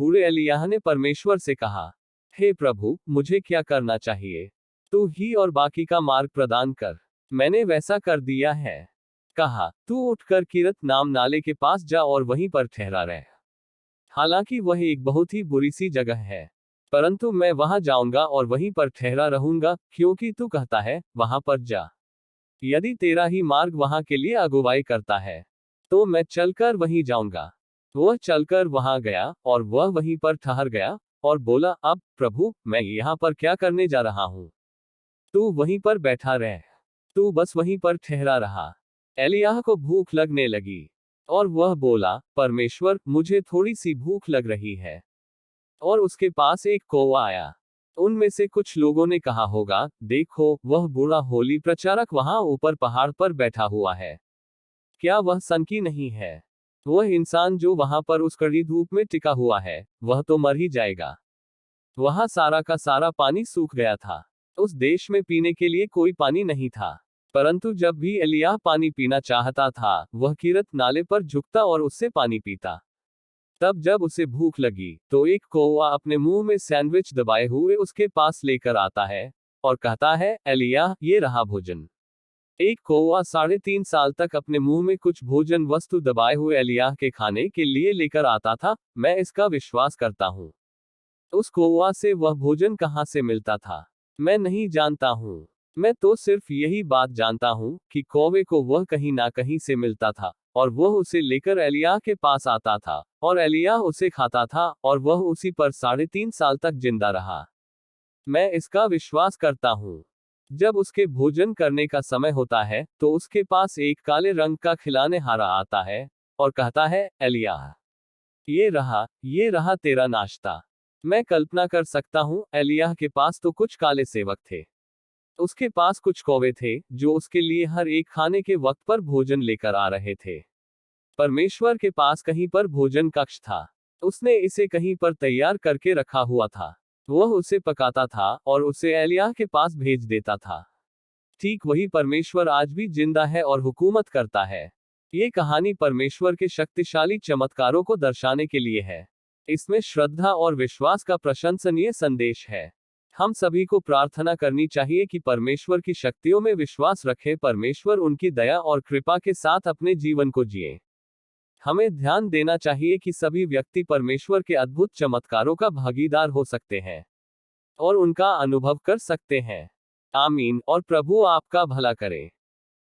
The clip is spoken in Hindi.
बूढ़े एलिय्याह ने परमेश्वर से कहा, हे प्रभु, मुझे क्या करना चाहिए? तू ही और बाकी का मार्ग प्रदान कर। मैंने वैसा कर दिया है। कहा, तू उठकर किरत नाम नाले के पास जा और वहीं पर ठहरा रह। हालांकि वह एक बहुत ही बुरी सी जगह है, परंतु मैं वहां जाऊंगा और वहीं पर ठहरा रहूंगा, क्योंकि तू कहता है, वहां पर जा। यदि तेरा ही मार्ग वहां के लिए अगुवाई करता है, तो मैं चलकर वहीं जाऊंगा। वह चलकर वहां गया और वह वहीं पर ठहर गया और बोला, अब प्रभु, मैं यहाँ पर क्या करने जा रहा हूँ? तू वहीं पर बैठा रह। तू बस वहीं पर ठहरा रहा। एलिय्याह को भूख लगने लगी और वह बोला, परमेश्वर, मुझे थोड़ी सी भूख लग रही है। और उसके पास एक कौवा आया। उनमें से कुछ लोगों ने कहा होगा, देखो, वह बूढ़ा होली प्रचारक वहां ऊपर पहाड़ पर बैठा हुआ है। क्या वह सनकी नहीं है? वह इंसान जो वहां पर उस कड़ी धूप में टिका हुआ है, वह तो मर ही जाएगा। वहां सारा का सारा पानी सूख गया था। उस देश में पीने के लिए कोई पानी नहीं था। परंतु जब भी एलिय्याह पानी पीना चाहता था, वह किरत नाले पर झुकता और उससे पानी पीता। तब जब उसे भूख लगी, तो एक कौवा अपने मुंह में सैंडविच दबाए हुए उसके पास लेकर आता है और कहता है, एलिय्याह, ये रहा भोजन। एक कौवा 3.5 साल तक अपने मुंह में कुछ भोजन वस्तु दबाए हुए एलिय्याह के खाने के लिए लेकर आता था। मैं इसका विश्वास करता हूँ। उस कौवा से वह भोजन कहाँ से मिलता था, मैं नहीं जानता हूँ। मैं तो सिर्फ यही बात जानता हूँ कि कौवे को वह कहीं ना कहीं से मिलता था और वह उसे लेकर एलिय्याह के पास आता था और एलिय्याह उसे खाता था और वह उसी पर 3.5 साल तक जिंदा रहा। मैं इसका विश्वास करता हूँ। जब उसके भोजन करने का समय होता है, तो उसके पास एक काले रंग का खिलानेहारा आता है और कहता है, एलिय्याह, ये रहा तेरा नाश्ता। मैं कल्पना कर सकता हूँ, एलिय्याह के पास तो कुछ काले सेवक थे। उसके पास कुछ कौवे थे, जो उसके लिए हर एक खाने के वक्त पर भोजन लेकर आ रहे थे। परमेश्वर के पास कहीं पर भोजन कक्ष था। उसने इसे कहीं पर तैयार करके रखा हुआ था। वह उसे पकाता था और उसे एलिय्याह के पास भेज देता था। ठीक वही परमेश्वर आज भी जिंदा है और हुकूमत करता है। ये कहानी परमेश्वर के शक्तिशाली चमत्कारों को दर्शाने के लिए है। इसमें श्रद्धा और विश्वास का प्रशंसनीय संदेश है। हम सभी को प्रार्थना करनी चाहिए कि परमेश्वर की शक्तियों में विश्वास रखें, परमेश्वर उनकी दया और कृपा के साथ अपने जीवन को जिए। हमें ध्यान देना चाहिए कि सभी व्यक्ति परमेश्वर के अद्भुत चमत्कारों का भागीदार हो सकते हैं और उनका अनुभव कर सकते हैं। आमीन। और प्रभु आपका भला करे।